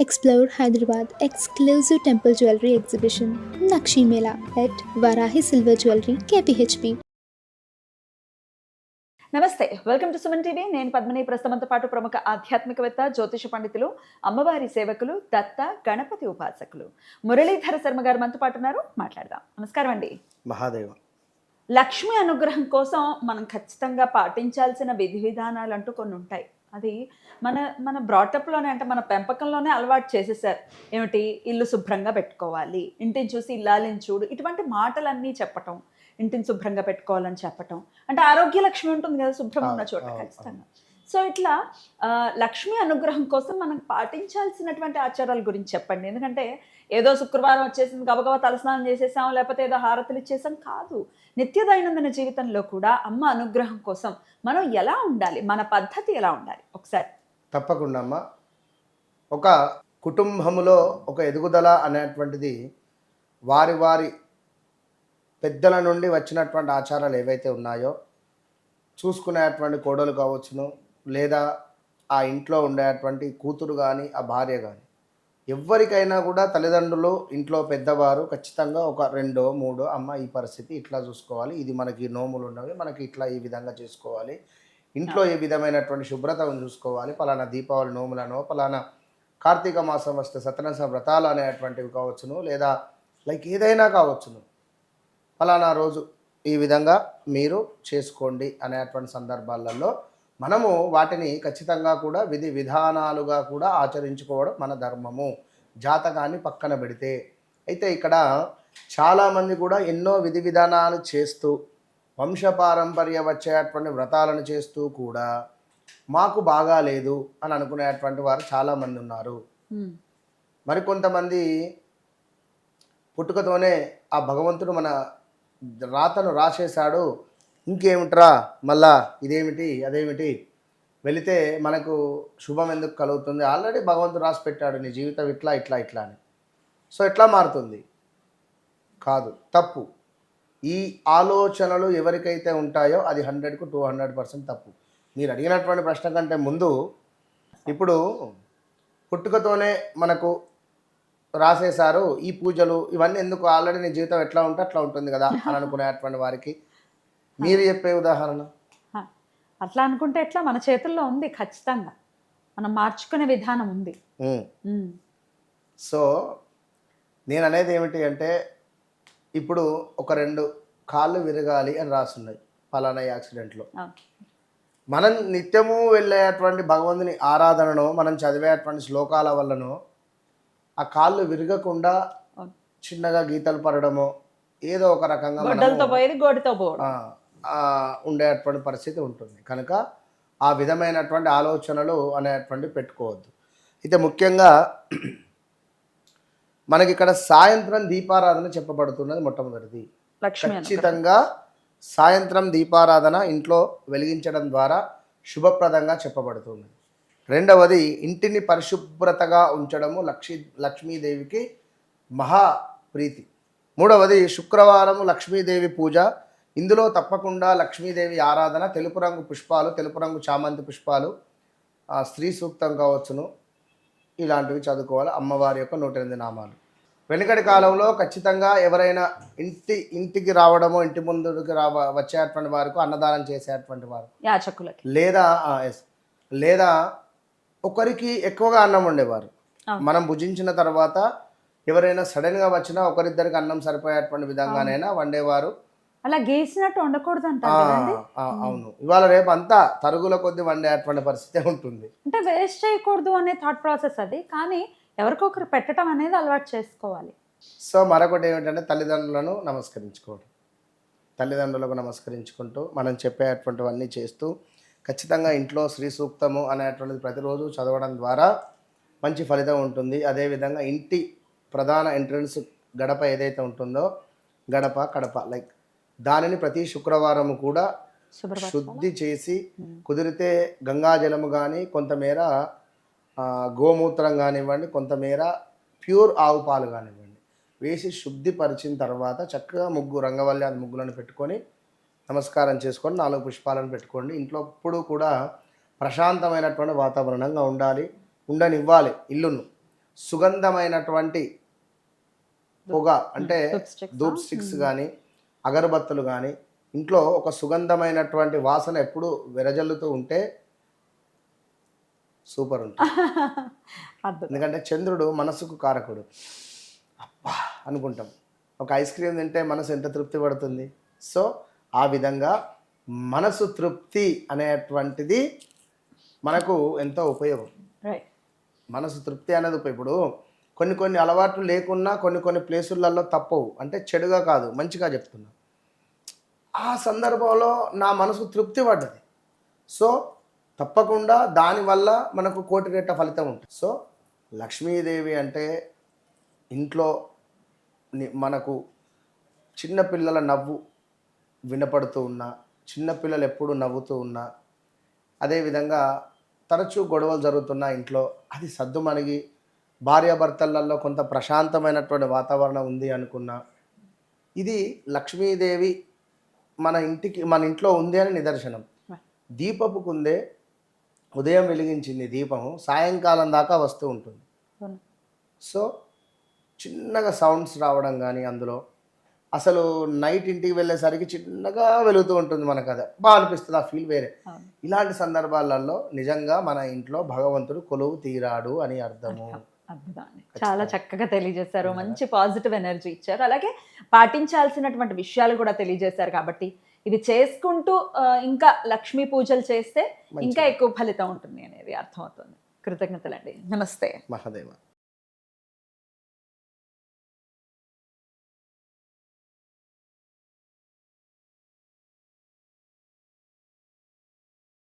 Explore Hyderabad exclusive temple jewelry exhibition Nakshi Mela at Varahi Silver Jewelry KPHP. నమస్తే, welcome to Suman TV. నేను పద్మిని. ప్రస్తుతంతో పాటు ప్రముఖ ఆధ్యాత్మికవేత్త, జ్యోతిష పండితులు, అమ్మవారి సేవకులు, దత్త గణపతి ఉపాసకులు మురళీధర శర్మ గారు మనతో పాటు ఉన్నారు. మాట్లాడదాం. నమస్కారం అండి. మహాదేవ. లక్ష్మి అనుగ్రహం కోసం మనం ఖచ్చితంగా పాటించాల్సిన విధి విధానాలు అంటూ కొన్ని ఉంటాయి. అది మన మన బ్రాటప్లోనే, అంటే మన పెంపకంలోనే అలవాటు చేసేసారు. ఏమిటి, ఇల్లు శుభ్రంగా పెట్టుకోవాలి, ఇంటిని చూసి ఇల్లాలిని చూడు, ఇటువంటి మాటలన్నీ చెప్పటం, ఇంటిని శుభ్రంగా పెట్టుకోవాలని చెప్పటం. అంటే ఆరోగ్య లక్ష్మి ఉంటుంది కదా శుభ్రం ఉన్న చోట, ఖచ్చితంగా. సో ఇట్లా లక్ష్మి అనుగ్రహం కోసం మనం పాటించాల్సినటువంటి ఆచారాల గురించి చెప్పండి. ఎందుకంటే ఏదో శుక్రవారం వచ్చేసింది, గబగబా తలస్నానం చేసేసాం, లేకపోతే ఏదో హారతులు ఇచ్చేసాం కాదు. నిత్య దైనందిన జీవితంలో కూడా అమ్మ అనుగ్రహం కోసం మనం ఎలా ఉండాలి, మన పద్ధతి ఎలా ఉండాలి ఒకసారి. తప్పకుండా అమ్మ. ఒక కుటుంబంలో ఒక ఎదుగుదల అనేటువంటిది వారి వారి పెద్దల నుండి వచ్చినటువంటి ఆచారాలు ఏవైతే ఉన్నాయో, చూసుకునేటువంటి కోడలు కావచ్చును, లేదా ఆ ఇంట్లో ఉండేటువంటి కూతురు కానీ, ఆ భార్య కానీ, ఎవరికైనా కూడా తల్లిదండ్రులు, ఇంట్లో పెద్దవారు ఖచ్చితంగా ఒక రెండో మూడో, అమ్మ ఈ పరిస్థితి ఇట్లా చూసుకోవాలి, ఇది మనకి నోములు ఉన్నవి, మనకి ఇట్లా ఈ విధంగా చేసుకోవాలి, ఇంట్లో ఏ విధమైనటువంటి శుభ్రతను చూసుకోవాలి, పలానా దీపావళి నోములను, పలానా కార్తీక మాసం వస్తే సత్యనారాయణ వ్రతాలు అనేటువంటివి కావచ్చును, లేదా లైక్ ఏదైనా కావచ్చును, ఫలానా రోజు ఈ విధంగా మీరు చేసుకోండి అనేటువంటి సందర్భాలలో మనము వాటిని ఖచ్చితంగా కూడా విధి విధానాలుగా కూడా ఆచరించుకోవడం మన ధర్మము, జాతకాన్ని పక్కన పెడితే. అయితే ఇక్కడ చాలామంది కూడా ఎన్నో విధి విధానాలు చేస్తూ, వంశపారంపర్య వచ్చేటువంటి వ్రతాలను చేస్తూ కూడా మాకు బాగాలేదు అని అనుకునేటువంటి వారు చాలామంది ఉన్నారు. మరికొంతమంది పుట్టుకతోనే ఆ భగవంతుడు మన రాతను రాసేశాడు, ఇంకేమిట్రా మళ్ళా ఇదేమిటి అదేమిటి, వెళితే మనకు శుభం ఎందుకు కలుగుతుంది, ఆల్రెడీ భగవంతుడు రాసి పెట్టాడు నీ జీవితం ఇట్లా ఇట్లా ఇట్లా అని. సో ఎట్లా మారుతుంది? కాదు, తప్పు. ఈ ఆలోచనలు ఎవరికైతే ఉంటాయో అది 100కు 200% తప్పు. మీరు అడిగినటువంటి ప్రశ్న కంటే ముందు, ఇప్పుడు పుట్టుకతోనే మనకు రాసేశారు ఈ పూజలు ఇవన్నీ ఎందుకు, ఆల్రెడీ నీ జీవితం ఎట్లా ఉంటే అట్లా ఉంటుంది కదా అని అనుకునేటువంటి వారికి మీరు చెప్పే ఉదాహరణ? అట్లా అనుకుంటే ఎట్లా, మన చేతుల్లో ఉంది, ఖచ్చితంగా మనం మార్చుకునే విధానం ఉంది. సో నేను అనేది ఏమిటి అంటే, ఇప్పుడు ఒక 2 కాళ్ళు విరగాలి అని రాసున్నాయి పలానా యాక్సిడెంట్లో. మనం నిత్యము వెళ్ళేటువంటి భగవంతుని ఆరాధనను, మనం చదివేటువంటి శ్లోకాల వల్లనో ఆ కాళ్ళు విరగకుండా చిన్నగా గీతలు పడడమో ఏదో ఒక రకంగా ఉండేటువంటి పరిస్థితి ఉంటుంది. కనుక ఆ విధమైనటువంటి ఆలోచనలు అనేటువంటి పెట్టుకోవద్దు. అయితే ముఖ్యంగా మనకి ఇక్కడ సాయంత్రం దీపారాధన చెప్పబడుతున్నది. మొట్టమొదటిది ఖచ్చితంగా సాయంత్రం దీపారాధన ఇంట్లో వెలిగించడం ద్వారా శుభప్రదంగా చెప్పబడుతుంది. రెండవది ఇంటిని పరిశుభ్రతగా ఉంచడము లక్ష్మీదేవికి మహా ప్రీతి. మూడవది శుక్రవారము లక్ష్మీదేవి పూజ. ఇందులో తప్పకుండా లక్ష్మీదేవి ఆరాధన, తెలుపు రంగు పుష్పాలు, తెలుపు రంగు చామంతి పుష్పాలు, స్త్రీ సూక్తం కావచ్చును, ఇలాంటివి చదువుకోవాలి. అమ్మవారి యొక్క 108 నామాలు. వెనుకటి కాలంలో ఖచ్చితంగా ఎవరైనా ఇంటికి రావడమో, ఇంటి ముందుకి వచ్చేటువంటి వారికి అన్నదానం చేసేటువంటి వారు, లేదా ఒకరికి ఎక్కువగా అన్నం వండేవారు. మనం భుజించిన తర్వాత ఎవరైనా సడన్గా వచ్చినా ఒకరిద్దరికి అన్నం సరిపోయేటువంటి విధంగానైనా వండేవారు. అలా గీసినట్టు వండకూడదు అంట. అవును, ఇవాళ రేపు అంతా తరుగుల కొద్ది వండేటువంటి పరిస్థితి ఉంటుంది. అంటే వేస్ట్ చేయకూడదు అనే థాట్ ప్రాసెస్ అది, కానీ ఎవరికొకరు పెట్టడం అనేది అలవాటు చేసుకోవాలి. సో మరొకటి ఏమిటంటే తల్లిదండ్రులను నమస్కరించుకోవడం. తల్లిదండ్రులకు నమస్కరించుకుంటూ మనం చెప్పేటువంటివన్నీ చేస్తూ ఖచ్చితంగా ఇంట్లో శ్రీ సూక్తము అనేటువంటిది ప్రతిరోజు చదవడం ద్వారా మంచి ఫలితం ఉంటుంది. అదేవిధంగా ఇంటి ప్రధాన ఎంట్రన్స్ గడప ఏదైతే ఉంటుందో, గడప కడప లైక్ దానిని ప్రతి శుక్రవారము కూడా శుద్ధి చేసి, కుదిరితే గంగాజలము కానీ, కొంతమేర గోమూత్రం కానివ్వండి, కొంతమేర ప్యూర్ ఆవు పాలు కానివ్వండి వేసి శుద్ధిపరిచిన తర్వాత చక్కగా రంగవల్లి ముగ్గులను పెట్టుకొని నమస్కారం చేసుకొని 4 పుష్పాలను పెట్టుకోండి. ఇంట్లో ఎప్పుడు కూడా ప్రశాంతమైనటువంటి వాతావరణంగా ఉండనివ్వాలి ఇల్లును. సుగంధమైనటువంటి పొగ అంటే Dhoop sticks, ధూప్ స్టిక్స్ కానీ అగరబత్తులు కానీ ఇంట్లో ఒక సుగంధమైనటువంటి వాసన ఎప్పుడు వెరజల్లుతూ ఉంటే సూపర్ ఉంటుంది. అద్భుతం. ఎందుకంటే చంద్రుడు మనసుకు కారకుడు. అబ్బా అనుకుంటాం. ఒక ఐస్ క్రీమ్ తింటే మనసు ఎంత తృప్తి పడుతుంది. సో ఆ విధంగా మనసు తృప్తి అనేటువంటిది మనకు ఎంతో ఉపయోగం. రైట్. మనసు తృప్తి అనేది ఇప్పుడు కొన్ని అలవాట్లు లేకున్నా కొన్ని ప్లేసులలో తప్పవు. అంటే చెడుగా కాదు, మంచిగా చెప్తున్నా. ఆ సందర్భంలో నా మనసు తృప్తి పడ్డది. సో తప్పకుండా దానివల్ల మనకు కోటి రెట్ల ఫలితం ఉంటుంది. సో లక్ష్మీదేవి అంటే ఇంట్లో మనకు చిన్నపిల్లల నవ్వు వినపడుతూ ఉన్నా, చిన్నపిల్లలు ఎప్పుడు నవ్వుతూ ఉన్నా, అదేవిధంగా తరచూ గొడవలు జరుగుతున్న ఇంట్లో అది సద్దుమణిగి భార్యాభర్తలలో కొంత ప్రశాంతమైనటువంటి వాతావరణం ఉంది అనుకున్నా, ఇది లక్ష్మీదేవి మన ఇంట్లో ఉంది అని నిదర్శనం. దీపపు కుందే ఉదయం వెలిగించింది దీపము సాయంకాలం దాకా వస్తూ ఉంటుంది. సో చిన్నగా సౌండ్స్ రావడం కానీ అందులో అసలు నైట్ ఇంటికి వెళ్ళేసరికి చిన్నగా వెలుగుతూ ఉంటుంది. మనకు అది బాగా అనిపిస్తుంది. ఆ ఫీల్ వేరే. ఇలాంటి సందర్భాలలో నిజంగా మన ఇంట్లో భగవంతుడు కొలువు తీరాడు అని అర్థము. అద్భుతాన్ని చాలా చక్కగా తెలియజేశారు. మంచి పాజిటివ్ ఎనర్జీ ఇచ్చారు. అలాగే పాటించాల్సినటువంటి విషయాలు కూడా తెలియజేశారు. కాబట్టి ఇవి చేసుకుంటూ ఇంకా లక్ష్మీ పూజలు చేస్తే ఇంకా ఎక్కువ ఫలితం ఉంటుంది అనేది అర్థమవుతుంది. కృతజ్ఞతలండి. నమస్తే. మహాదేవ.